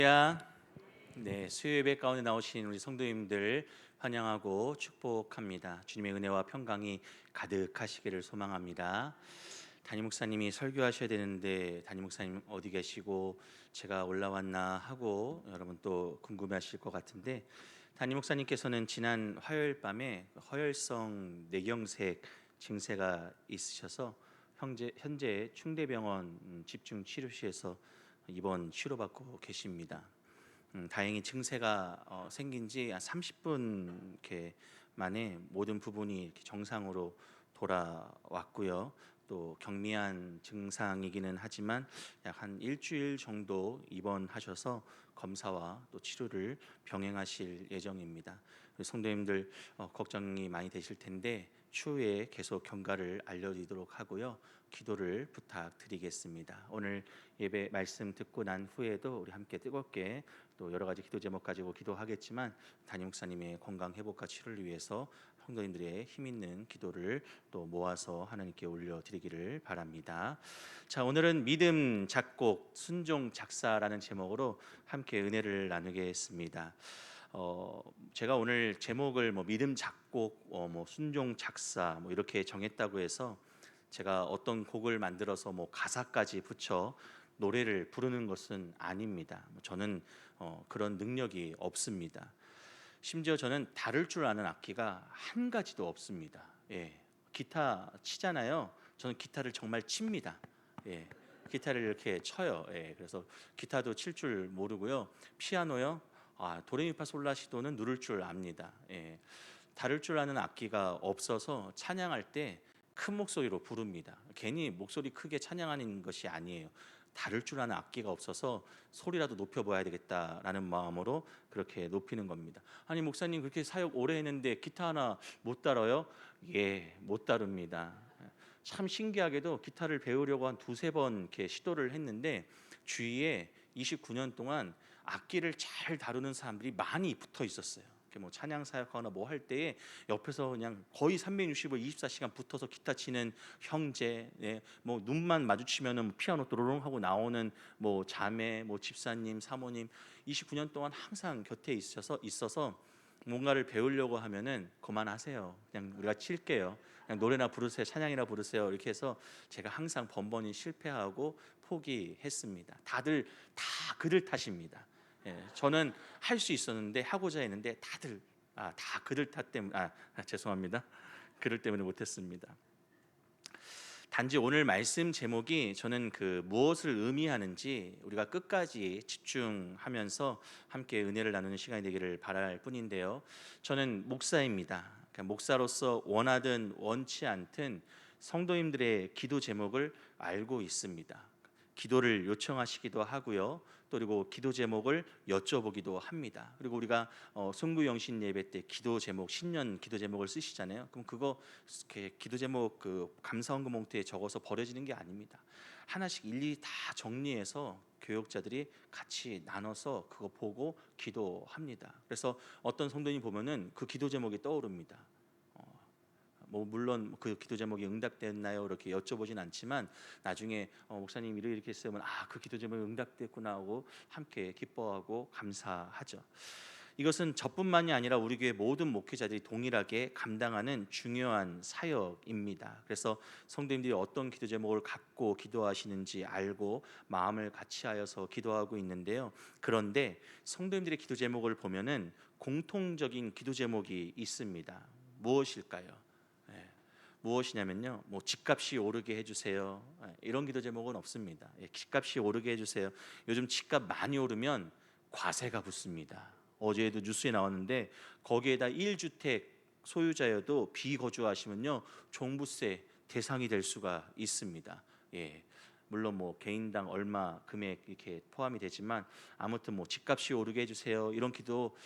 할렐루야. 네, 수요 예배 가운데 나오신 우리 성도님들 환영하고 축복합니다. 주님의 은혜와 평강이 가득하시기를 소망합니다. 담임 목사님이 설교하셔야 되는데 담임 목사님 어디 계시고 제가 올라왔나 하고 여러분 또 궁금해하실 것 같은데, 담임 목사님께서는 지난 화요일 밤에 허혈성 뇌경색 증세가 있으셔서 현재 충대병원 집중 치료실에서 입원 치료받고 계십니다. 다행히 증세가 생긴 지 한 30분 이렇게 만에 모든 부분이 이렇게 정상으로 돌아왔고요. 또 경미한 증상이기는 하지만 약 한 일주일 정도 입원하셔서 검사와 또 치료를 병행하실 예정입니다. 성도님들 걱정이 많이 되실 텐데 추후에 계속 경과를 알려드리도록 하고요. 기도를 부탁드리겠습니다. 오늘 예배 말씀 듣고 난 후에도 우리 함께 뜨겁게 또 여러 가지 기도 제목 가지고 기도하겠지만, 담임 목사님의 건강 회복과 치료를 위해서 성도님들의 힘 있는 기도를 또 모아서 하나님께 올려드리기를 바랍니다. 자, 오늘은 믿음 작곡 순종 작사라는 제목으로 함께 은혜를 나누겠습니다. 제가 오늘 제목을 믿음 작곡, 순종 작사 이렇게 정했다고 해서 제가 어떤 곡을 만들어서 가사까지 붙여 노래를 부르는 것은 아닙니다. 저는 그런 능력이 없습니다. 심지어 저는 다룰 줄 아는 악기가 한 가지도 없습니다. 예, 기타 치잖아요. 저는 기타를 정말 칩니다. 예, 기타를 이렇게 쳐요. 예, 그래서 기타도 칠 줄 모르고요. 피아노요. 도레미파솔라시도는 누를 줄 압니다. 예, 다룰 줄 아는 악기가 없어서 찬양할 때 큰 목소리로 부릅니다. 괜히 목소리 크게 찬양하는 것이 아니에요. 다룰 줄 아는 악기가 없어서 소리라도 높여봐야 되겠다라는 마음으로 그렇게 높이는 겁니다. 아니 목사님 그렇게 사역 오래 했는데 기타 하나 못 다뤄요? 예, 못 다룹니다. 참 신기하게도 기타를 배우려고 한 두세 번 이렇게 시도를 했는데 주위에 29년 동안 악기를 잘 다루는 사람들이 많이 붙어 있었어요. 찬양 사역하거나 할 때에 옆에서 그냥 거의 365 24시간 붙어서 기타 치는 형제, 눈만 마주치면은 피아노 또로롱 하고 나오는 자매, 집사님, 사모님 29년 동안 항상 곁에 있어서 뭔가를 배우려고 하면은 그만하세요. 그냥 우리가 칠게요. 그냥 노래나 부르세요. 찬양이나 부르세요. 이렇게 해서 제가 항상 번번이 실패하고 포기했습니다. 다들 다 그들 탓입니다. 예, 저는 할 수 있었는데 하고자 했는데 다들 다 그들 탓 때문에 죄송합니다. 그들 때문에 못했습니다. 단지 오늘 말씀 제목이 저는 그 무엇을 의미하는지 우리가 끝까지 집중하면서 함께 은혜를 나누는 시간이 되기를 바랄 뿐인데요. 저는 목사입니다. 목사로서 원하든 원치 않든 성도님들의 기도 제목을 알고 있습니다. 기도를 요청하시기도 하고요. 또 그리고 기도 제목을 여쭤보기도 합니다. 그리고 우리가 송구영신 예배 때 기도 제목, 신년 기도 제목을 쓰시잖아요. 그럼 그거 이렇게 기도 제목 그 감사헌금 봉투에 적어서 버려지는 게 아닙니다. 하나씩 일일이 다 정리해서 교역자들이 같이 나눠서 그거 보고 기도합니다. 그래서 어떤 성도님 보면은 그 기도 제목이 떠오릅니다. 물론 그 기도 제목이 응답됐나요? 이렇게 여쭤보진 않지만 나중에 목사님 이렇게 했으면 그 기도 제목이 응답됐구나 하고 함께 기뻐하고 감사하죠. 이것은 저뿐만이 아니라 우리 교회 모든 목회자들이 동일하게 감당하는 중요한 사역입니다. 그래서 성도님들이 어떤 기도 제목을 갖고 기도하시는지 알고 마음을 같이하여서 기도하고 있는데요. 그런데 성도님들의 기도 제목을 보면은 공통적인 기도 제목이 있습니다. 무엇일까요? 무엇이냐면요, 집값이 오르게 해주세요. 이런 기도 제목은 없습니다. 집값이 오르게 해주세요. 요즘 집값 많이 오르면 과세가 붙습니다. 어제도 뉴스에 나왔는데 거기에다 1주택 소유자여도 비거주하시면요 종부세 대상이 될 수가 있습니다. 물론 개인당 얼마 금액 이렇게 포함이 되지만 아무튼 집값이 오르게 해주세요. 이런 기도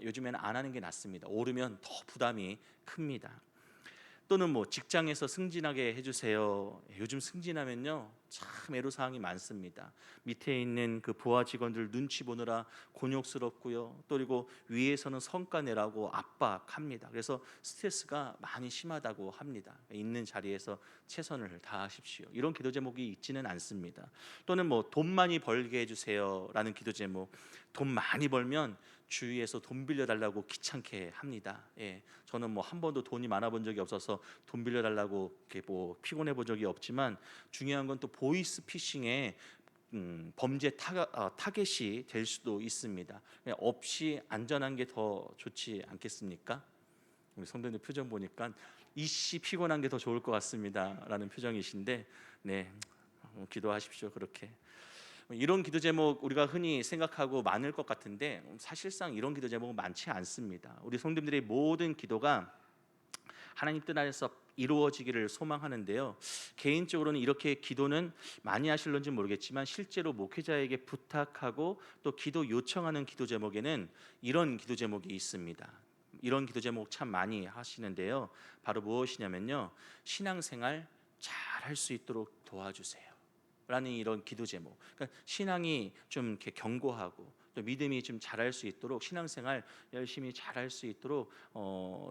요즘에는 안 하는 게 낫습니다. 오르면 더 부담이 큽니다. 또는 직장에서 승진하게 해주세요. 요즘 승진하면요 참 애로사항이 많습니다. 밑에 있는 그 부하 직원들 눈치 보느라 곤욕스럽고요. 또 그리고 위에서는 성과 내라고 압박합니다. 그래서 스트레스가 많이 심하다고 합니다. 있는 자리에서 최선을 다하십시오. 이런 기도 제목이 있지는 않습니다. 또는 뭐 돈 많이 벌게 해주세요라는 기도 제목. 돈 많이 벌면 주위에서 돈 빌려달라고 귀찮게 합니다. 예, 저는 뭐 한 번도 돈이 많아 본 적이 없어서 돈 빌려달라고 이렇게 뭐 피곤해 본 적이 없지만 중요한 건 또 보이스 피싱에 범죄 타겟이 될 수도 있습니다. 그냥 없이 안전한 게 더 좋지 않겠습니까? 우리 성도님들 표정 보니까 이씨 피곤한 게 더 좋을 것 같습니다라는 표정이신데, 네, 기도하십시오. 그렇게 이런 기도 제목 우리가 흔히 생각하고 많을 것 같은데 사실상 이런 기도 제목은 많지 않습니다. 우리 성도님들의 모든 기도가 하나님 뜻 안에서 이루어지기를 소망하는데요. 개인적으로는 이렇게 기도는 많이 하실런지 모르겠지만 실제로 목회자에게 부탁하고 또 기도 요청하는 기도 제목에는 이런 기도 제목이 있습니다. 이런 기도 제목 참 많이 하시는데요. 바로 무엇이냐면요, 신앙생활 잘 할 수 있도록 도와주세요 라는 이런 기도 제목. 그러니까 신앙이 좀 이렇게 견고하고 또 믿음이 좀 잘할 수 있도록, 신앙생활 열심히 잘할 수 있도록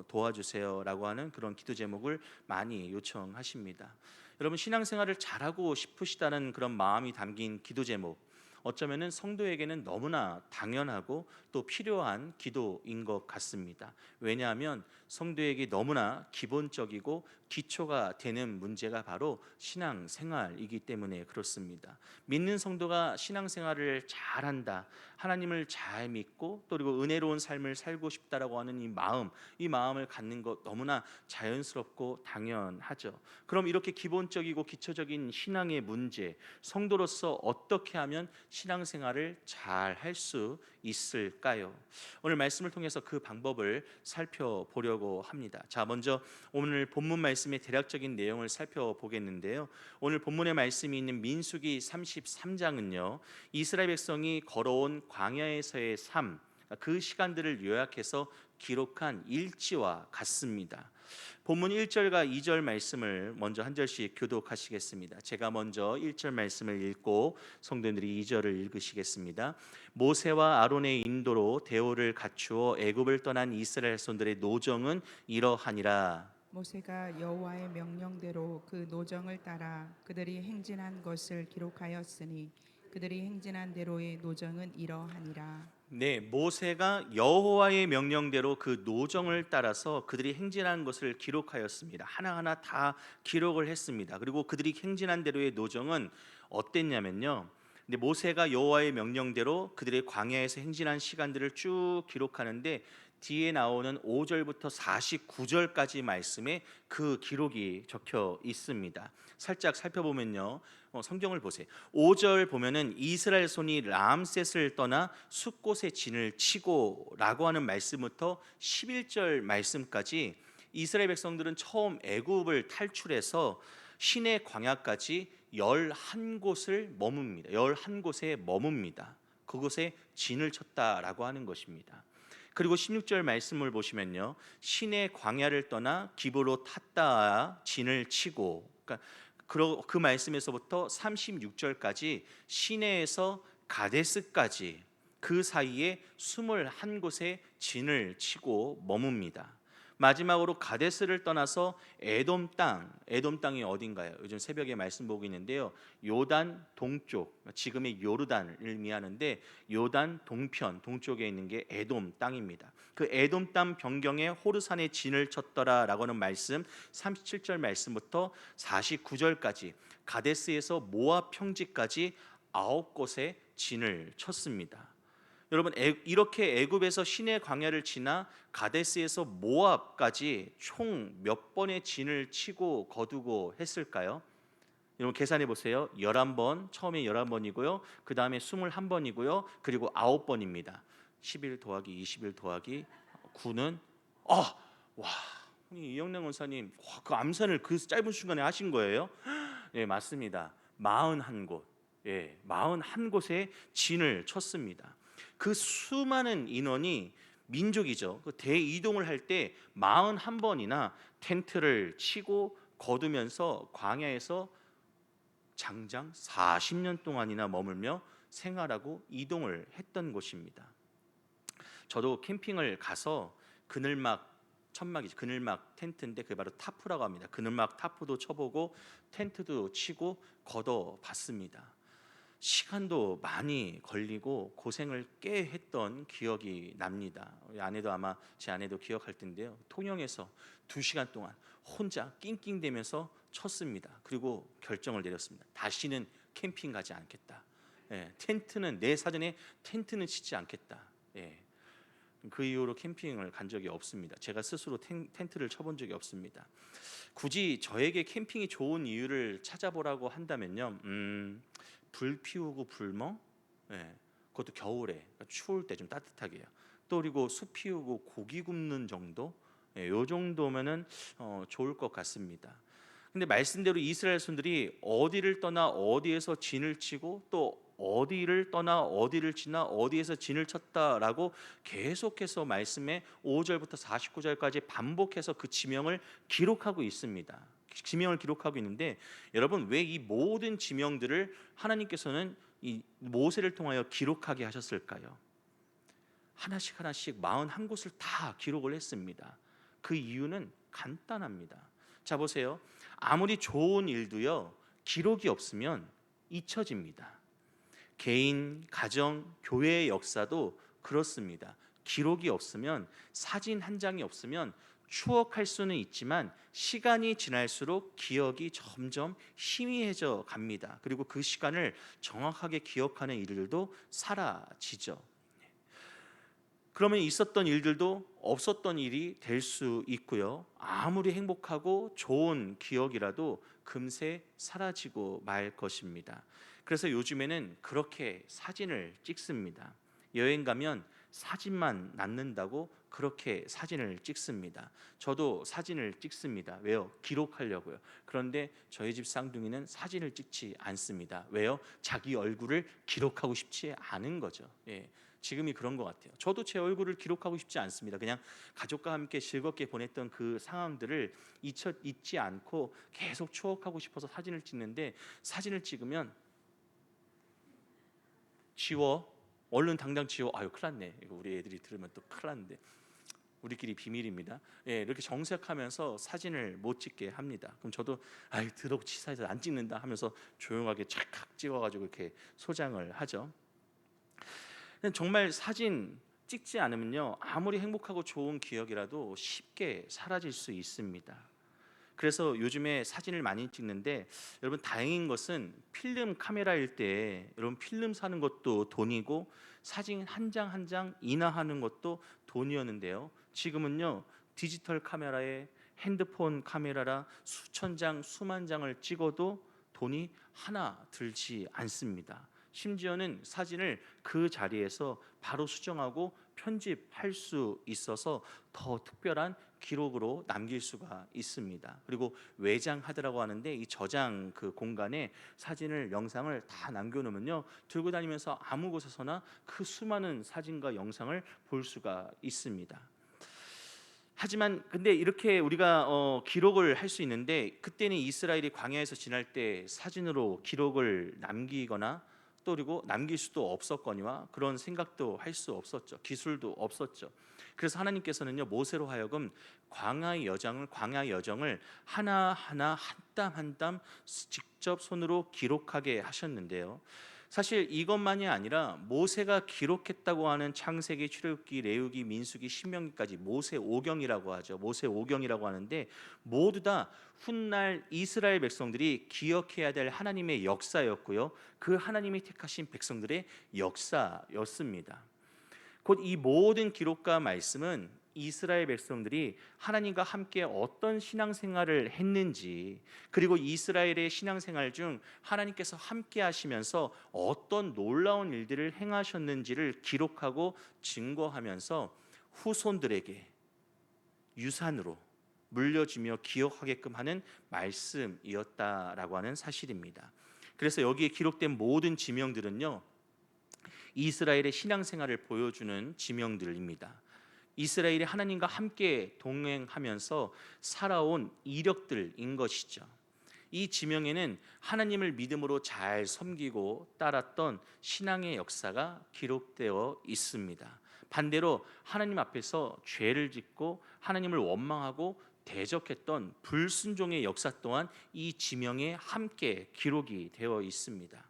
도와주세요라고 하는 그런 기도 제목을 많이 요청하십니다. 여러분, 신앙생활을 잘하고 싶으시다는 그런 마음이 담긴 기도 제목, 어쩌면은 성도에게는 너무나 당연하고 또 필요한 기도인 것 같습니다. 왜냐하면 성도에게 너무나 기본적이고 기초가 되는 문제가 바로 신앙생활이기 때문에 그렇습니다. 믿는 성도가 신앙생활을 잘한다, 하나님을 잘 믿고 또 그리고 은혜로운 삶을 살고 싶다라고 하는 이 마음을 갖는 것 너무나 자연스럽고 당연하죠. 그럼 이렇게 기본적이고 기초적인 신앙의 문제, 성도로서 어떻게 하면 신앙생활을 잘 할 수 있을까요? 오늘 말씀을 통해서 그 방법을 살펴보려고 합니다. 자, 먼저 오늘 본문 말씀의 대략적인 내용을 살펴보겠는데요. 오늘 본문의 말씀이 있는 민수기 33장은요, 이스라엘 백성이 걸어온 광야에서의 삶, 그 시간들을 요약해서 기록한 일지와 같습니다. 본문 1절과 2절 말씀을 먼저 한 절씩 교독하시겠습니다. 제가 먼저 1절 말씀을 읽고 성도님들이 2절을 읽으시겠습니다. 모세와 아론의 인도로 대오를 갖추어 애굽을 떠난 이스라엘 손들의 노정은 이러하니라. 모세가 여호와의 명령대로 그 노정을 따라 그들이 행진한 것을 기록하였으니 그들이 행진한 대로의 노정은 이러하니라. 네, 모세가 여호와의 명령대로 그 노정을 따라서 그들이 행진한 것을 기록하였습니다. 하나하나 다 기록을 했습니다. 그리고 그들이 행진한 대로의 노정은 어땠냐면요, 근데 모세가 여호와의 명령대로 그들의 광야에서 행진한 시간들을 쭉 기록하는데 뒤에 나오는 5절부터 49절까지 말씀에 그 기록이 적혀 있습니다. 살짝 살펴보면요, 성경을 보세요. 5절 보면은 이스라엘 손이 람셋을 떠나 숫곳에 진을 치고라고 하는 말씀부터 11절 말씀까지 이스라엘 백성들은 처음 애굽을 탈출해서 시내 광야까지 11곳을 머뭅니다. 11곳에 머뭅니다. 그곳에 진을 쳤다라고 하는 것입니다. 그리고 16절 말씀을 보시면요, 시내 광야를 떠나 기브로 탔다 진을 치고, 그러니까 그 말씀에서부터 36절까지 시내에서 가데스까지 그 사이에 21곳에 진을 치고 머뭅니다. 마지막으로 가데스를 떠나서 에돔 땅이 어딘가요? 요즘 새벽에 말씀 보고 있는데요, 요단 동쪽, 지금의 요르단을 의미하는데 요단 동편 동쪽에 있는 게 에돔 땅입니다. 그 에돔 땅 변경에 호르산에 진을 쳤더라라고 하는 말씀 37절 말씀부터 49절까지 가데스에서 모압 평지까지 9곳에 진을 쳤습니다. 여러분, 이렇게 애굽에서 시내 광야를 지나 가데스에서 모압까지 총 몇 번의 진을 치고 거두고 했을까요? 여러분 계산해 보세요. 11번, 처음에 11번이고요. 그 다음에 21번이고요. 그리고 9번입니다. 11 더하기 21 더하기 9는 와, 이영래 원사님, 그 암산을 그 짧은 시간에 하신 거예요? 네, 맞습니다. 41곳. 예, 41곳에 진을 쳤습니다. 그 수많은 인원이 민족이죠. 그 대이동을 할 때 41번이나 텐트를 치고 거두면서 광야에서 장장 40년 동안이나 머물며 생활하고 이동을 했던 곳입니다. 저도 캠핑을 가서 그늘막, 천막이죠. 그늘막 텐트인데 그게 바로 타프라고 합니다. 그늘막 타프도 쳐보고 텐트도 치고 걷어봤습니다. 시간도 많이 걸리고 고생을 꽤 했던 기억이 납니다. 우리 아내도 아마 제 아내도 기억할 텐데요. 통영에서 2시간 동안 혼자 낑낑대면서 쳤습니다. 그리고 결정을 내렸습니다. 다시는 캠핑 가지 않겠다. 텐트는 내 사전에 텐트는 치지 않겠다. 그 이후로 캠핑을 간 적이 없습니다. 제가 스스로 텐트를 쳐본 적이 없습니다. 굳이 저에게 캠핑이 좋은 이유를 찾아보라고 한다면요, 불 피우고 불멍, 그것도 겨울에, 그러니까 추울 때 좀 따뜻하게요. 또 그리고 숲 피우고 고기 굽는 정도, 요 정도면은 좋을 것 같습니다. 근데 말씀대로 이스라엘 손들이 어디를 떠나 어디에서 진을 치고 또 어디를 떠나 어디를 지나 어디에서 진을 쳤다라고 계속해서 말씀에 5절부터 49절까지 반복해서 그 지명을 기록하고 있습니다. 지명을 기록하고 있는데 여러분, 왜 이 모든 지명들을 하나님께서는 이 모세를 통하여 기록하게 하셨을까요? 하나씩 하나씩 41곳을 다 기록을 했습니다. 그 이유는 간단합니다. 자, 보세요. 아무리 좋은 일도요, 기록이 없으면 잊혀집니다. 개인, 가정, 교회의 역사도 그렇습니다. 기록이 없으면, 사진 한 장이 없으면 추억할 수는 있지만 시간이 지날수록 기억이 점점 희미해져 갑니다. 그리고 그 시간을 정확하게 기억하는 일들도 사라지죠. 그러면 있었던 일들도 없었던 일이 될 수 있고요. 아무리 행복하고 좋은 기억이라도 금세 사라지고 말 것입니다. 그래서 요즘에는 그렇게 사진을 찍습니다. 여행 가면 사진만 남는다고 그렇게 사진을 찍습니다. 저도 사진을 찍습니다. 왜요? 기록하려고요. 그런데 저희 집 쌍둥이는 사진을 찍지 않습니다. 왜요? 자기 얼굴을 기록하고 싶지 않은 거죠. 지금이 그런 것 같아요. 저도 제 얼굴을 기록하고 싶지 않습니다. 그냥 가족과 함께 즐겁게 보냈던 그 상황들을 잊지 않고 계속 추억하고 싶어서 사진을 찍는데, 사진을 찍으면 지워, 얼른 당장 지워. 아유, 큰일 났네. 이거 우리 애들이 들으면 또 큰일 났는데, 우리끼리 비밀입니다. 이렇게 정색하면서 사진을 못 찍게 합니다. 그럼 저도 아유, 더럽고 치사해서 안 찍는다 하면서 조용하게 착각 찍어가지고 이렇게 소장을 하죠. 정말 사진 찍지 않으면요, 아무리 행복하고 좋은 기억이라도 쉽게 사라질 수 있습니다. 그래서 요즘에 사진을 많이 찍는데, 여러분 다행인 것은 필름 카메라일 때 여러분 필름 사는 것도 돈이고 사진 한 장 한 장 인화하는 것도 돈이었는데요, 지금은요 디지털 카메라에 핸드폰 카메라라 수천 장 수만 장을 찍어도 돈이 하나 들지 않습니다. 심지어는 사진을 그 자리에서 바로 수정하고 편집할 수 있어서 더 특별한 기록으로 남길 수가 있습니다. 그리고 외장하드라고 하는데, 이 저장 그 공간에 사진을, 영상을 다 남겨놓으면요, 들고 다니면서 아무 곳에서나 그 수많은 사진과 영상을 볼 수가 있습니다. 하지만 근데 이렇게 우리가 기록을 할 수 있는데, 그때는 이스라엘이 광야에서 지날 때 사진으로 기록을 남기거나 또 그리고 남길 수도 없었거니와 그런 생각도 할 수 없었죠. 기술도 없었죠. 그래서 하나님께서는요, 모세로 하여금 광야의 여정을 하나하나 한 땀 한 땀 직접 손으로 기록하게 하셨는데요, 사실 이것만이 아니라 모세가 기록했다고 하는 창세기, 출애굽기, 레위기, 민수기, 신명기까지 모세 오경이라고 하죠. 모세 오경이라고 하는데, 모두 다 훗날 이스라엘 백성들이 기억해야 될 하나님의 역사였고요, 그 하나님이 택하신 백성들의 역사였습니다. 곧 이 모든 기록과 말씀은 이스라엘 백성들이 하나님과 함께 어떤 신앙생활을 했는지, 그리고 이스라엘의 신앙생활 중 하나님께서 함께 하시면서 어떤 놀라운 일들을 행하셨는지를 기록하고 증거하면서 후손들에게 유산으로 물려주며 기억하게끔 하는 말씀이었다라고 하는 사실입니다. 그래서 여기에 기록된 모든 지명들은요, 이스라엘의 신앙생활을 보여주는 지명들입니다. 이스라엘이 하나님과 함께 동행하면서 살아온 이력들인 것이죠. 이 지명에는 하나님을 믿음으로 잘 섬기고 따랐던 신앙의 역사가 기록되어 있습니다. 반대로 하나님 앞에서 죄를 짓고 하나님을 원망하고 대적했던 불순종의 역사 또한 이 지명에 함께 기록이 되어 있습니다.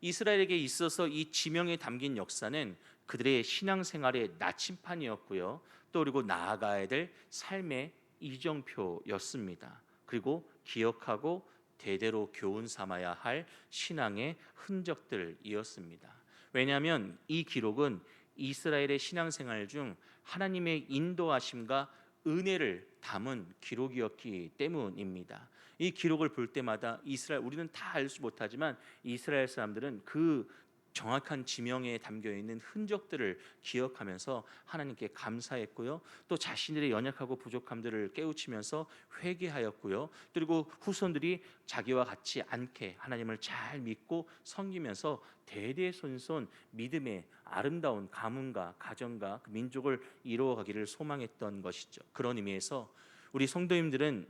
이스라엘에게 있어서 이 지명에 담긴 역사는 그들의 신앙생활의 나침판이었고요. 또 그리고 나아가야 될 삶의 이정표였습니다. 그리고 기억하고 대대로 교훈 삼아야 할 신앙의 흔적들이었습니다. 왜냐하면 이 기록은 이스라엘의 신앙생활 중 하나님의 인도하심과 은혜를 담은 기록이었기 때문입니다. 이 기록을 볼 때마다 우리는 다 알지 못하지만 이스라엘 사람들은 그 정확한 지명에 담겨 있는 흔적들을 기억하면서 하나님께 감사했고요. 또 자신들의 연약하고 부족함들을 깨우치면서 회개하였고요. 그리고 후손들이 자기와 같이 않게 하나님을 잘 믿고 섬기면서 대대손손 믿음의 아름다운 가문과 가정과 그 민족을 이루어가기를 소망했던 것이죠. 그런 의미에서 우리 성도님들은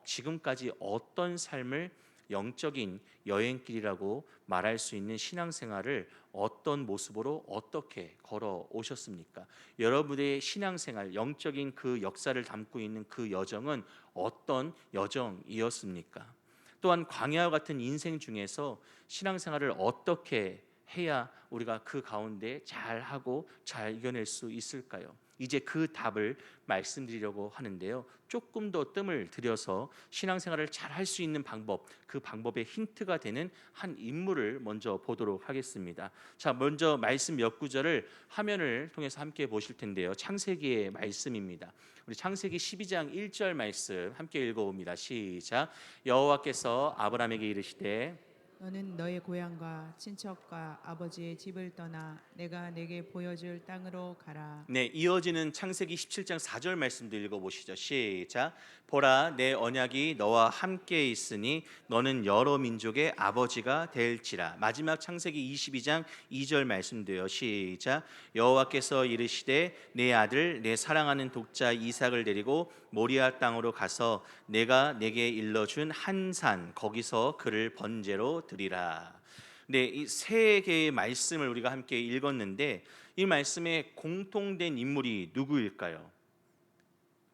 지금까지 어떤 삶을 영적인 여행길이라고 말할 수 있는 신앙생활을 어떤 모습으로 어떻게 걸어 오셨습니까? 여러분의 신앙생활, 영적인 그 역사를 담고 있는 그 여정은 어떤 여정이었습니까? 또한 광야와 같은 인생 중에서 신앙생활을 어떻게 해야 우리가 그 가운데 잘하고 잘 이겨낼 수 있을까요? 이제 그 답을 말씀드리려고 하는데요. 조금 더 뜸을 들여서 신앙생활을 잘 할 수 있는 방법, 그 방법의 힌트가 되는 한 인물을 먼저 보도록 하겠습니다. 자, 먼저 말씀 몇 구절을 화면을 통해서 함께 보실 텐데요. 창세기의 말씀입니다. 우리 창세기 12장 1절 말씀 함께 읽어봅니다. 시작. 여호와께서 아브라함에게 이르시되 너는 너의 고향과 친척과 아버지의 집을 떠나 내가 내게 보여줄 땅으로 가라. 네, 이어지는 창세기 17장 4절 말씀도 읽어보시죠. 시작. 보라, 내 언약이 너와 함께 있으니 너는 여러 민족의 아버지가 될지라. 마지막 창세기 22장 2절 말씀도요. 시작. 여호와께서 이르시되 내 아들 내 사랑하는 독자 이삭을 데리고 모리아 땅으로 가서 내가 내게 일러준 한 산 거기서 그를 번제로 드리라. 네, 이 세 개의 말씀을 우리가 함께 읽었는데 이 말씀에 공통된 인물이 누구일까요?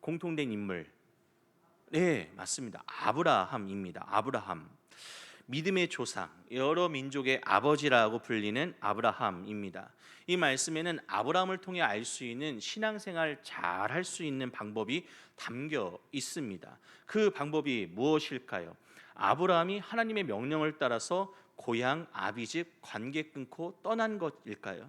공통된 인물. 네, 맞습니다. 아브라함입니다. 아브라함. 믿음의 조상, 여러 민족의 아버지라고 불리는 아브라함입니다. 이 말씀에는 아브라함을 통해 알 수 있는 신앙생활 잘 할 수 있는 방법이 담겨 있습니다. 그 방법이 무엇일까요? 아브라함이 하나님의 명령을 따라서 고향 아비집 관계 끊고 떠난 것일까요?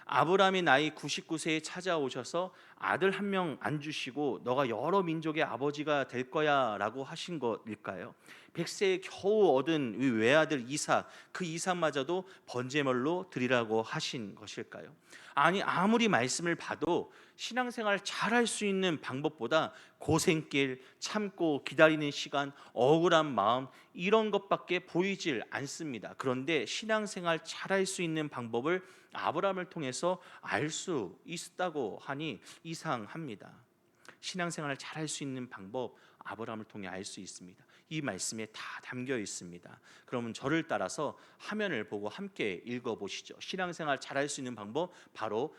아브라함이 나이 99세에 찾아오셔서 아들 한 명 안 주시고 너가 여러 민족의 아버지가 될 거야라고 하신 것일까요? 100세에 겨우 얻은 이 외아들 이삭, 그 이삭마저도 번제물로 드리라고 하신 것일까요? 아니, 아무리 말씀을 봐도 신앙생활 잘할 수 있는 방법보다 고생길, 참고 기다리는 시간, 억울한 마음 이런 것밖에 보이질 않습니다. 그런데 신앙생활 잘할 수 있는 방법을 아브라함을 통해서 알 수 있다고 하니 이상합니다. 신앙생활을 잘할 수 있는 방법 아브라함을 통해 알 수 있습니다. 이 말씀에 다 담겨 있습니다. 그러면 저를 따라서 화면을 보고 함께 읽어보시죠. 신앙생활 잘할 수 있는 방법 바로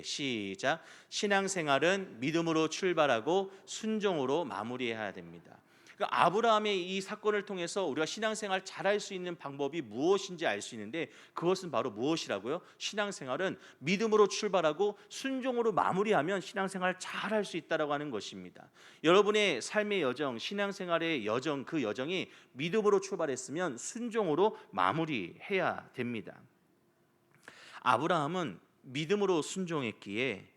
시작. 신앙생활은 믿음으로 출발하고 순종으로 마무리해야 됩니다. 그러니까 아브라함의 이 사건을 통해서 우리가 신앙생활 잘할 수 있는 방법이 무엇인지 알 수 있는데 그것은 바로 무엇이라고요? 신앙생활은 믿음으로 출발하고 순종으로 마무리하면 신앙생활 잘할 수 있다라고 하는 것입니다. 여러분의 삶의 여정, 신앙생활의 여정, 그 여정이 믿음으로 출발했으면 순종으로 마무리해야 됩니다. 아브라함은 믿음으로 순종했기에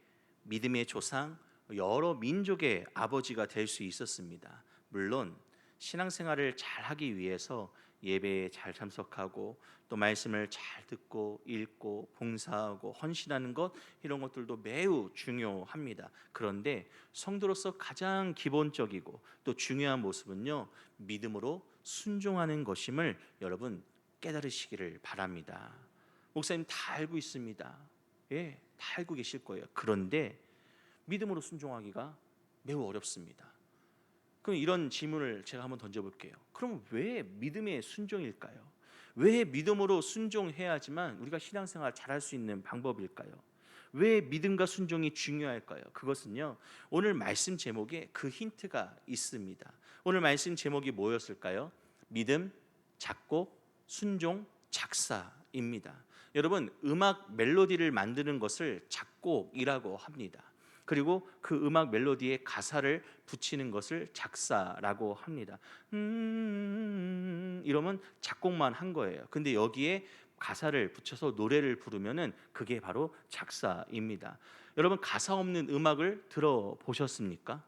믿음의 조상, 여러 민족의 아버지가 될 수 있었습니다. 물론 신앙생활을 잘하기 위해서 예배에 잘 참석하고 또 말씀을 잘 듣고 읽고 봉사하고 헌신하는 것 이런 것들도 매우 중요합니다. 그런데 성도로서 가장 기본적이고 또 중요한 모습은요, 믿음으로 순종하는 것임을 여러분 깨달으시기를 바랍니다. 목사님 다 알고 있습니다. 예, 다 알고 계실 거예요. 그런데 믿음으로 순종하기가 매우 어렵습니다. 그럼 이런 질문을 제가 한번 던져볼게요. 그럼 왜 믿음의 순종일까요? 왜 믿음으로 순종해야지만 우리가 신앙생활 잘할 수 있는 방법일까요? 왜 믿음과 순종이 중요할까요? 그것은요, 오늘 말씀 제목에 그 힌트가 있습니다. 오늘 말씀 제목이 뭐였을까요? 믿음, 작곡, 순종, 작사입니다. 여러분, 음악 멜로디를 만드는 것을 작곡이라고 합니다. 그리고 그 음악 멜로디에 가사를 붙이는 것을 작사라고 합니다. 이러면 작곡만 한 거예요. 근데 여기에 가사를 붙여서 노래를 부르면은 그게 바로 작사입니다. 여러분, 가사 없는 음악을 들어보셨습니까?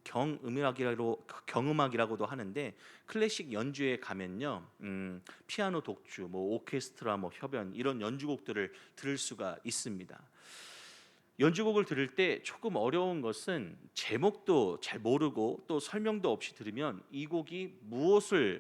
경음악이라고도 하는데, 클래식 연주에 가면요, 피아노 독주, 뭐 오케스트라, 뭐 협연, 이런 연주곡들을 들을 수가 있습니다. 연주곡을 들을 때 조금 어려운 것은 제목도 잘 모르고 또 설명도 없이 들으면 이 곡이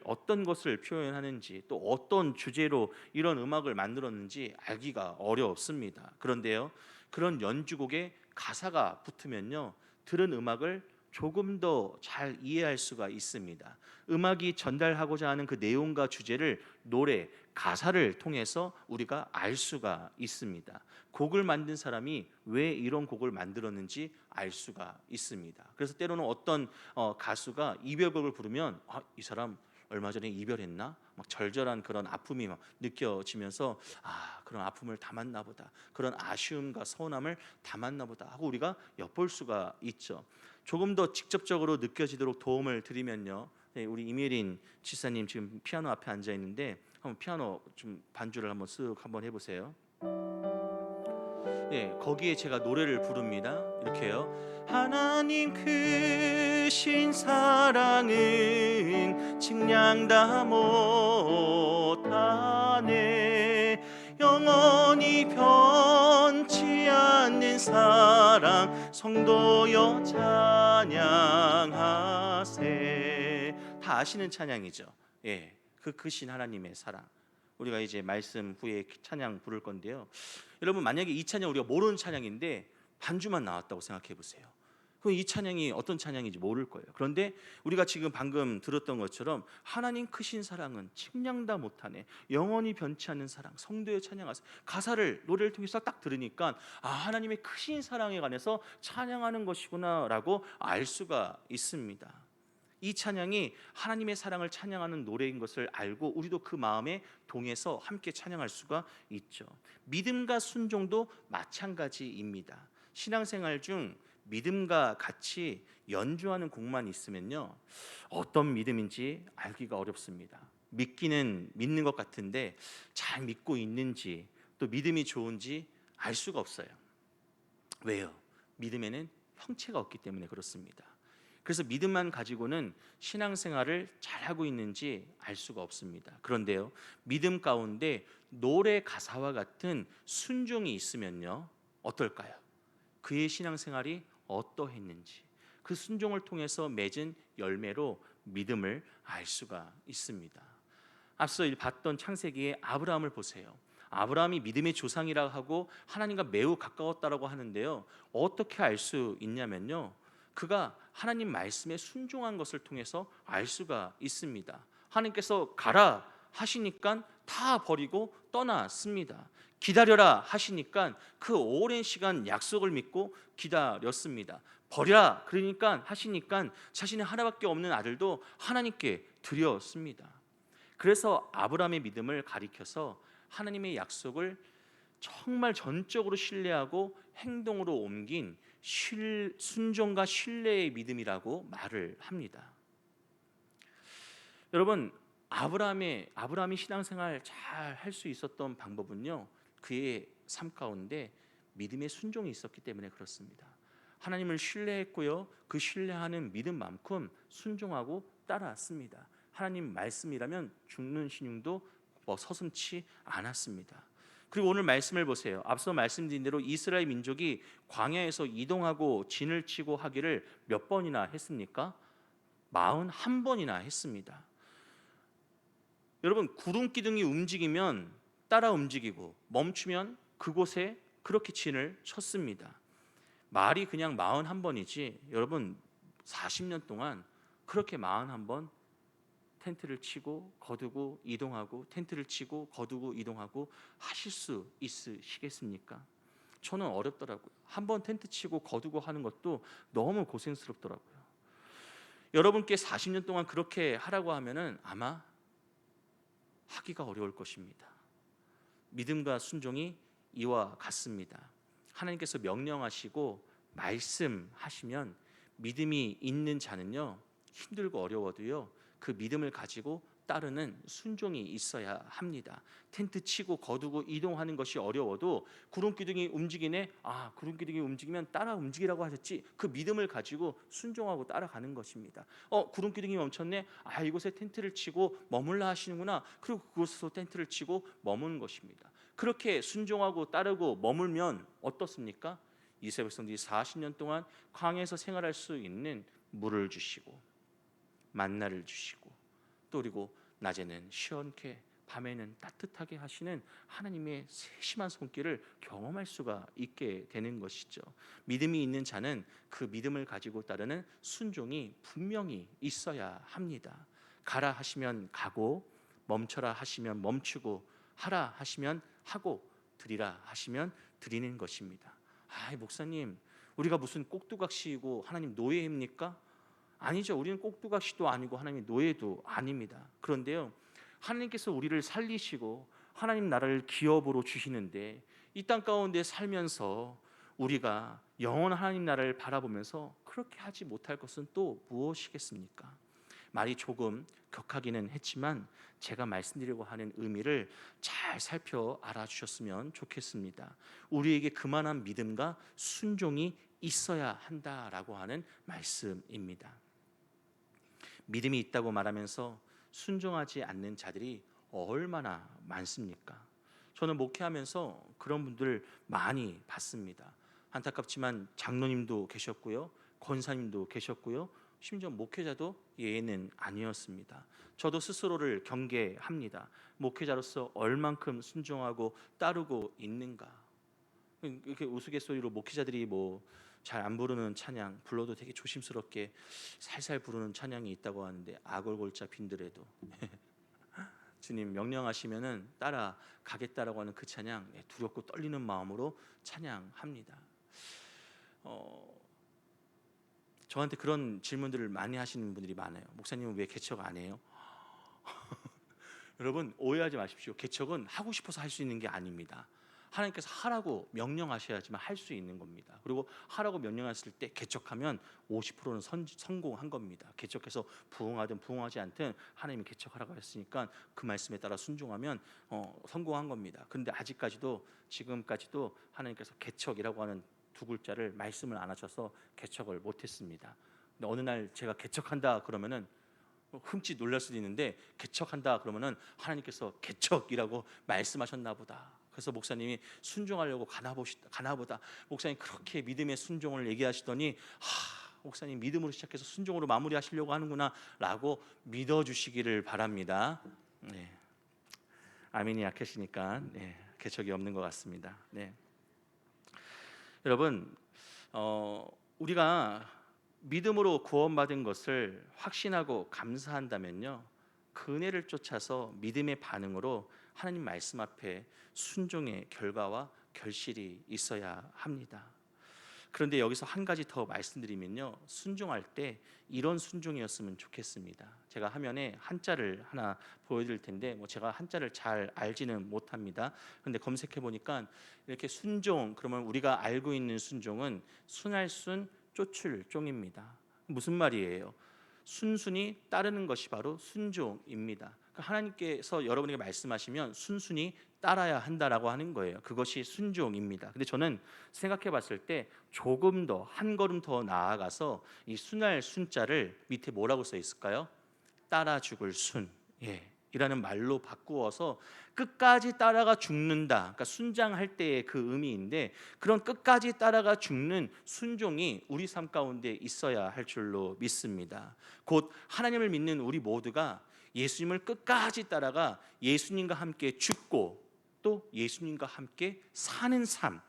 어떤 것을 표현하는지, 또 어떤 주제로 이런 음악을 만들었는지 알기가 어렵습니다. 그런데요, 그런 연주곡에 가사가 붙으면요, 들은 음악을 조금 더 잘 이해할 수가 있습니다. 음악이 전달하고자 하는 그 내용과 주제를 노래, 가사를 통해서 우리가 알 수가 있습니다. 곡을 만든 사람이 왜 이런 곡을 만들었는지 알 수가 있습니다. 그래서 때로는 어떤 가수가 이별곡을 부르면 이 사람 얼마 전에 이별했나? 막 절절한 그런 아픔이 막 느껴지면서 그런 아픔을 담았나 보다, 그런 아쉬움과 서운함을 담았나 보다 하고 우리가 엿볼 수가 있죠. 조금 더 직접적으로 느껴지도록 도움을 드리면요, 우리 이미린 지사님 지금 피아노 앞에 앉아 있는데 한번 피아노 좀 반주를 한번 한번 해보세요. 거기에 제가 노래를 부릅니다. 이렇게요. 하나님 크신 사랑은 측량 다 못하네. 영원히 변치 않는 사랑 성도여 찬양하세. 다 아시는 찬양이죠. 그 크신 하나님의 사랑. 우리가 이제 말씀 후에 찬양 부를 건데요. 여러분, 만약에 이 찬양 우리가 모르는 찬양인데 반주만 나왔다고 생각해 보세요. 그럼 이 찬양이 어떤 찬양인지 모를 거예요. 그런데 우리가 지금 방금 들었던 것처럼 하나님 크신 사랑은 측량다 못하네, 영원히 변치 않는 사랑 성도의 찬양하세, 가사를 노래를 통해서 딱 들으니까 하나님의 크신 사랑에 관해서 찬양하는 것이구나 라고 알 수가 있습니다. 이 찬양이 하나님의 사랑을 찬양하는 노래인 것을 알고 우리도 그 마음에 동해서 함께 찬양할 수가 있죠. 믿음과 순종도 마찬가지입니다. 신앙생활 중 믿음과 같이 연주하는 곡만 있으면요, 어떤 믿음인지 알기가 어렵습니다. 믿기는 믿는 것 같은데 잘 믿고 있는지, 또 믿음이 좋은지 알 수가 없어요. 왜요? 믿음에는 형체가 없기 때문에 그렇습니다. 그래서 믿음만 가지고는 신앙생활을 잘하고 있는지 알 수가 없습니다. 그런데요, 믿음 가운데 노래 가사와 같은 순종이 있으면요, 어떨까요? 그의 신앙생활이 어떠했는지, 그 순종을 통해서 맺은 열매로 믿음을 알 수가 있습니다. 앞서 봤던 창세기의 아브라함을 보세요. 아브라함이 믿음의 조상이라고 하고 하나님과 매우 가까웠다라고 하는데요, 어떻게 알 수 있냐면요, 그가 하나님 말씀에 순종한 것을 통해서 알 수가 있습니다. 하나님께서 가라 하시니까 다 버리고 떠났습니다. 기다려라 하시니까 그 오랜 시간 약속을 믿고 기다렸습니다. 버려라 그러니까 하시니까 자신의 하나밖에 없는 아들도 하나님께 드렸습니다. 그래서 아브라함의 믿음을 가리켜서 하나님의 약속을 정말 전적으로 신뢰하고 행동으로 옮긴 순종과 신뢰의 믿음이라고 말을 합니다. 여러분, 아브라함이 신앙생활 잘 할 수 있었던 방법은요, 그의 삶 가운데 믿음의 순종이 있었기 때문에 그렇습니다. 하나님을 신뢰했고요, 그 신뢰하는 믿음만큼 순종하고 따라왔습니다. 하나님 말씀이라면 죽는 신용도 서슴지 않았습니다. 그리고 오늘 말씀을 보세요. 앞서 말씀드린 대로 이스라엘 민족이 광야에서 이동하고 진을 치고 하기를 몇 번이나 했습니까? 41번이나 했습니다. 여러분, 구름 기둥이 움직이면 따라 움직이고 멈추면 그곳에 그렇게 진을 쳤습니다. 말이 그냥 41번이지 여러분 40년 동안 그렇게 41번 텐트를 치고 거두고 이동하고 텐트를 치고 거두고 이동하고 하실 수 있으시겠습니까? 저는 어렵더라고요. 한번 텐트 치고 거두고 하는 것도 너무 고생스럽더라고요. 여러분께 40년 동안 그렇게 하라고 하면은 아마 하기가 어려울 것입니다. 믿음과 순종이 이와 같습니다. 하나님께서 명령하시고 말씀하시면 믿음이 있는 자는요, 힘들고 어려워도요, 그 믿음을 가지고 따르는 순종이 있어야 합니다. 텐트 치고 거두고 이동하는 것이 어려워도 구름 기둥이 움직이네. 아, 구름 기둥이 움직이면 따라 움직이라고 하셨지. 그 믿음을 가지고 순종하고 따라가는 것입니다. 구름 기둥이 멈췄네. 아, 이곳에 텐트를 치고 머물라 하시는구나. 그리고 그곳에서 텐트를 치고 머무는 것입니다. 그렇게 순종하고 따르고 머물면 어떻습니까? 이스라엘 백성들이 40년 동안 광야에서 생활할 수 있는 물을 주시고 만나를 주시고 또 그리고 낮에는 시원케 밤에는 따뜻하게 하시는 하나님의 세심한 손길을 경험할 수가 있게 되는 것이죠. 믿음이 있는 자는 그 믿음을 가지고 따르는 순종이 분명히 있어야 합니다. 가라 하시면 가고 멈춰라 하시면 멈추고 하라 하시면 하고 드리라 하시면 드리는 것입니다. 아, 목사님, 우리가 무슨 꼭두각시이고 하나님 노예입니까? 아니죠. 우리는 꼭두각시도 아니고 하나님의 노예도 아닙니다. 그런데요, 하나님께서 우리를 살리시고 하나님 나라를 기업으로 주시는데 이 땅 가운데 살면서 우리가 영원한 하나님 나라를 바라보면서 그렇게 하지 못할 것은 또 무엇이겠습니까? 말이 조금 격하기는 했지만 제가 말씀드리려고 하는 의미를 잘 살펴 알아주셨으면 좋겠습니다. 우리에게 그만한 믿음과 순종이 있어야 한다라고 하는 말씀입니다. 믿음이 있다고 말하면서 순종하지 않는 자들이 얼마나 많습니까? 저는 목회하면서 그런 분들 많이 봤습니다. 안타깝지만 장로님도 계셨고요, 권사님도 계셨고요, 심지어 목회자도 예외는 아니었습니다. 저도 스스로를 경계합니다. 목회자로서 얼만큼 순종하고 따르고 있는가? 이렇게 우스갯소리로 목회자들이 뭐 잘 안 부르는 찬양 불러도 되게 조심스럽게 살살 부르는 찬양이 있다고 하는데 아골골자 빈들에도 주님 명령하시면은 따라가겠다라고 하는 그 찬양, 두렵고 떨리는 마음으로 찬양합니다. 저한테 그런 질문들을 많이 하시는 분들이 많아요. 목사님은 왜 개척 안 해요? 여러분 오해하지 마십시오. 개척은 하고 싶어서 할 수 있는 게 아닙니다. 하나님께서 하라고 명령하셔야지만 할 수 있는 겁니다. 그리고 하라고 명령했을 때 개척하면 50%는 성공한 겁니다. 개척해서 부흥하든 부흥하지 않든 하나님이 개척하라고 했으니까 그 말씀에 따라 순종하면 성공한 겁니다. 그런데 아직까지도 지금까지도 하나님께서 개척이라고 하는 두 글자를 말씀을 안 하셔서 개척을 못했습니다. 근데 어느 날 제가 개척한다 그러면은 흠칫 놀랄 수도 있는데 개척한다 그러면은 하나님께서 개척이라고 말씀하셨나 보다. 그래서 목사님이 순종하려고 가나 보다. 목사님 그렇게 믿음의 순종을 얘기하시더니 목사님 믿음으로 시작해서 순종으로 마무리하시려고 하는구나 라고 믿어주시기를 바랍니다. 네. 아멘이 약하시니까 개척이 없는 것 같습니다. 네. 여러분 우리가 믿음으로 구원받은 것을 확신하고 감사한다면요, 그 은혜를 쫓아서 믿음의 반응으로 하나님 말씀 앞에 순종의 결과와 결실이 있어야 합니다. 그런데 여기서 한 가지 더 말씀드리면요, 순종할 때 이런 순종이었으면 좋겠습니다. 제가 화면에 한자를 하나 보여드릴 텐데 제가 한자를 잘 알지는 못합니다. 그런데 검색해 보니까 이렇게 순종, 그러면 우리가 알고 있는 순종은 순할 순 쫓을 종입니다. 무슨 말이에요? 순순히 따르는 것이 바로 순종입니다. 그러니까 하나님께서 여러분에게 말씀하시면 순순히 따라야 한다라고 하는 거예요. 그것이 순종입니다. 근데 저는 생각해 봤을 때 조금 더 한 걸음 더 나아가서 이 순할 순자를 밑에 뭐라고 써 있을까요? 따라 죽을 순. 이라는 말로 바꾸어서 끝까지 따라가 죽는다. 그러니까 순장할 때의 그 의미인데 그런 끝까지 따라가 죽는 순종이 우리 삶 가운데 있어야 할 줄로 믿습니다. 곧 하나님을 믿는 우리 모두가 예수님을 끝까지 따라가 예수님과 함께 죽고 또 예수님과 함께 사는 삶,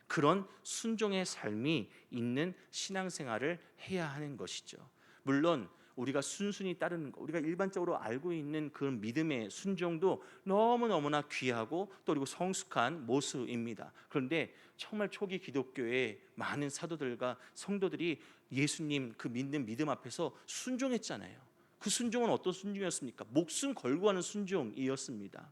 그런 순종의 삶이 있는 신앙생활을 해야 하는 것이죠. 물론 우리가 순순히 따르는 것, 우리가 일반적으로 알고 있는 그 믿음의 순종도 너무너무나 귀하고 또 그리고 성숙한 모습입니다. 그런데 정말 초기 기독교의 많은 사도들과 성도들이 예수님 그 믿는 믿음 앞에서 순종했잖아요. 그 순종은 어떤 순종이었습니까? 목숨 걸고 하는 순종이었습니다.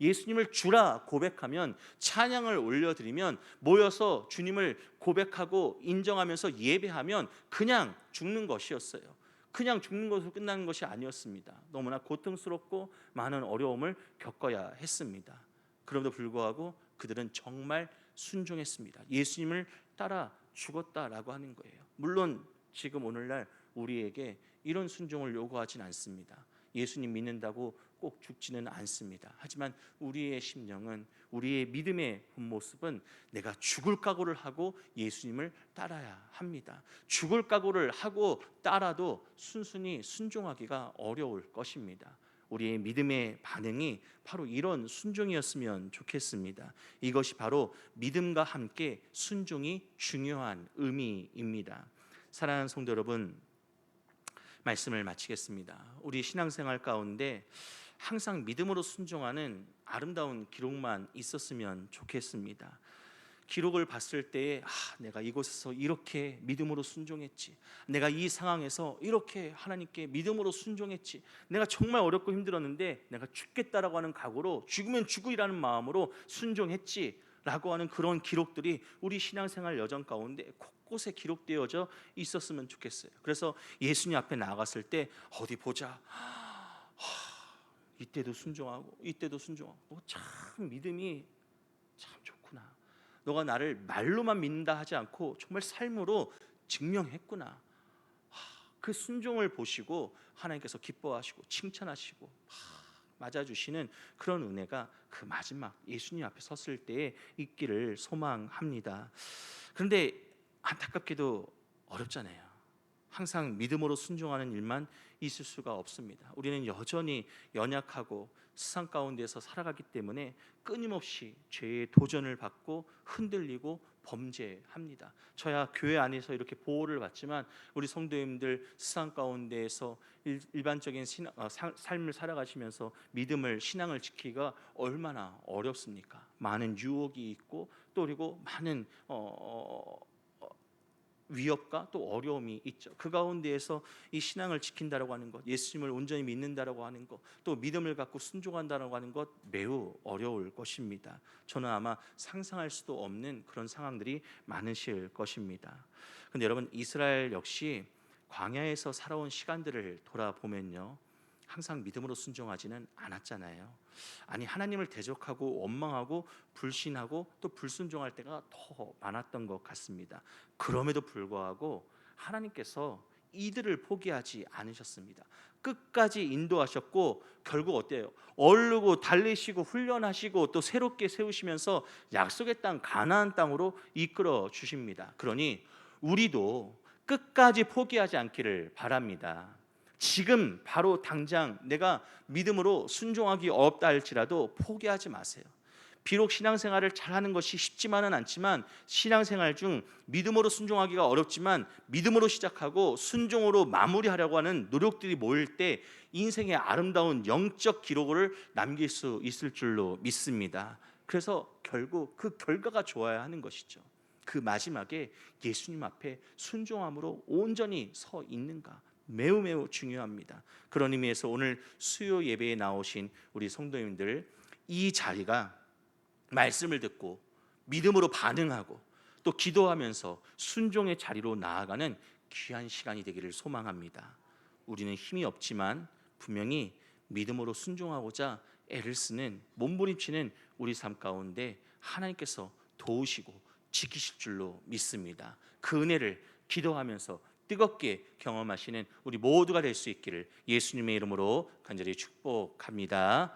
예수님을 주라 고백하면, 찬양을 올려드리면, 모여서 주님을 고백하고 인정하면서 예배하면 그냥 죽는 것이었어요. 그냥 죽는 것으로 끝나는 것이 아니었습니다. 너무나 고통스럽고 많은 어려움을 겪어야 했습니다. 그럼에도 불구하고 그들은 정말 순종했습니다. 예수님을 따라 죽었다라고 하는 거예요. 물론 지금 오늘날 우리에게 이런 순종을 요구하진 않습니다. 예수님 믿는다고 꼭 죽지는 않습니다. 하지만 우리의 심령은, 우리의 믿음의 본 모습은 내가 죽을 각오를 하고 예수님을 따라야 합니다. 죽을 각오를 하고 따라도 순순히 순종하기가 어려울 것입니다. 우리의 믿음의 반응이 바로 이런 순종이었으면 좋겠습니다. 이것이 바로 믿음과 함께 순종이 중요한 의미입니다. 사랑하는 성도 여러분, 말씀을 마치겠습니다. 우리 신앙생활 가운데 항상 믿음으로 순종하는 아름다운 기록만 있었으면 좋겠습니다. 기록을 봤을 때에 내가 이곳에서 이렇게 믿음으로 순종했지, 내가 이 상황에서 이렇게 하나님께 믿음으로 순종했지, 내가 정말 어렵고 힘들었는데 내가 죽겠다라고 하는 각오로, 죽으면 죽으리라는 마음으로 순종했지 라고 하는 그런 기록들이 우리 신앙생활 여정 가운데 곳곳에 기록되어져 있었으면 좋겠어요. 그래서 예수님 앞에 나아갔을 때 어디 보자, 이때도 순종하고 이때도 순종하고, 참 믿음이 참 좋구나, 너가 나를 말로만 믿는다 하지 않고 정말 삶으로 증명했구나. 그 순종을 보시고 하나님께서 기뻐하시고 칭찬하시고 맞아주시는 그런 은혜가 그 마지막 예수님 앞에 섰을 때에 있기를 소망합니다. 그런데 안타깝게도 어렵잖아요. 항상 믿음으로 순종하는 일만 있을 수가 없습니다. 우리는 여전히 연약하고 세상 가운데서 살아가기 때문에 끊임없이 죄의 도전을 받고 흔들리고 범죄합니다. 저야 교회 안에서 이렇게 보호를 받지만 우리 성도님들 세상 가운데에서 일반적인 삶을 살아가시면서 믿음을, 신앙을 지키기가 얼마나 어렵습니까? 많은 유혹이 있고 또 그리고 많은 위협과 또 어려움이 있죠. 그 가운데에서 이 신앙을 지킨다라고 하는 것, 예수님을 온전히 믿는다라고 하는 것, 또 믿음을 갖고 순종한다라고 하는 것 매우 어려울 것입니다. 저는 아마 상상할 수도 없는 그런 상황들이 많으실 것입니다. 근데 여러분, 이스라엘 역시 광야에서 살아온 시간들을 돌아보면요, 항상 믿음으로 순종하지는 않았잖아요. 아니, 하나님을 대적하고 원망하고 불신하고 또 불순종할 때가 더 많았던 것 같습니다. 그럼에도 불구하고 하나님께서 이들을 포기하지 않으셨습니다. 끝까지 인도하셨고 결국 어때요? 오르고 달리시고 훈련하시고 또 새롭게 세우시면서 약속의 땅 가나안 땅으로 이끌어 주십니다. 그러니 우리도 끝까지 포기하지 않기를 바랍니다. 지금 바로 당장 내가 믿음으로 순종하기 어렵다 할지라도 포기하지 마세요. 비록 신앙생활을 잘하는 것이 쉽지만은 않지만, 신앙생활 중 믿음으로 순종하기가 어렵지만 믿음으로 시작하고 순종으로 마무리하려고 하는 노력들이 모일 때 인생의 아름다운 영적 기록을 남길 수 있을 줄로 믿습니다. 그래서 결국 그 결과가 좋아야 하는 것이죠. 그 마지막에 예수님 앞에 순종함으로 온전히 서 있는가, 매우 중요합니다. 그런 의미에서 오늘 수요 예배에 나오신 우리 성도님들, 이 자리가 말씀을 듣고 믿음으로 반응하고 또 기도하면서 순종의 자리로 나아가는 귀한 시간이 되기를 소망합니다. 우리는 힘이 없지만 분명히 믿음으로 순종하고자 애를 쓰는, 몸부림치는 우리 삶 가운데 하나님께서 도우시고 지키실 줄로 믿습니다. 그 은혜를 기도하면서 뜨겁게 경험하시는 우리 모두가 될 수 있기를 예수님의 이름으로 간절히 축복합니다.